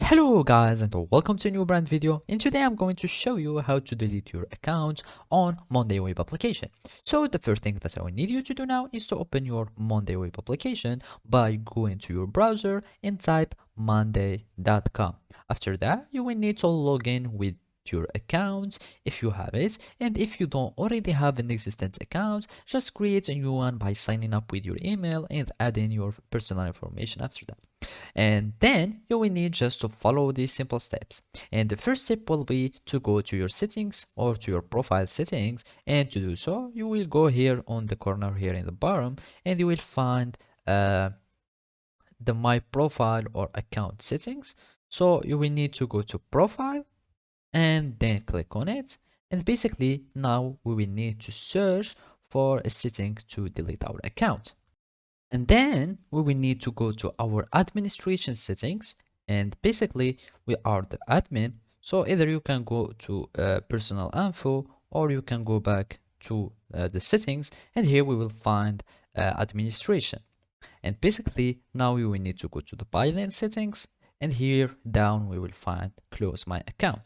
Hello guys and welcome to a new brand video, and today I'm going to show you how to delete your account on Monday Web application. So the first thing that I will need you to do now is to open your Monday Web application by going to your browser and type monday.com. After that, you will need to log in with your account if you have it, and if you don't already have an existing account, just create a new one by signing up with your email and adding your personal information after that. And then you will need just to follow these simple steps. And the first step will be to go to your settings or to your profile settings, and to do so you will go here on the corner here in the bottom, and you will find the my profile or account settings. So you will need to go to profile and then click on it, and basically now we will need to search for a setting to delete our account. And then we will need to go to our administration settings, and basically we are the admin. So either you can go to personal info, or you can go back to the settings, and here we will find administration. And basically now we will need to go to the Binance settings, and here down we will find close my account.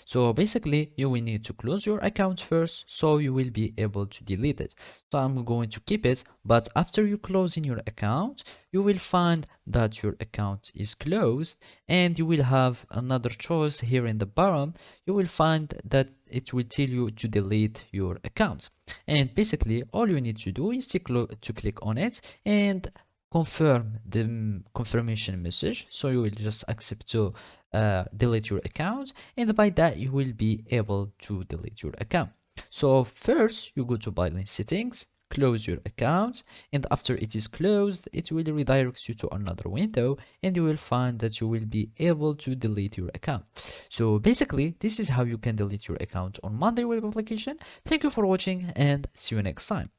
So basically you will need to close your account first, so you will be able to delete it. So I'm going to keep it, but after you closing your account, you will find that your account is closed, and you will have another choice here in the bottom. You will find that it will tell you to delete your account, and basically all you need to do is to click on it and confirm the confirmation message. So you will just accept to delete your account, and by that you will be able to delete your account. So first you go to Binance settings, close your account, and after it is closed it will redirect you to another window, and you will find that you will be able to delete your account. So basically this is how you can delete your account on Monday Web application. Thank you for watching, and see you next time.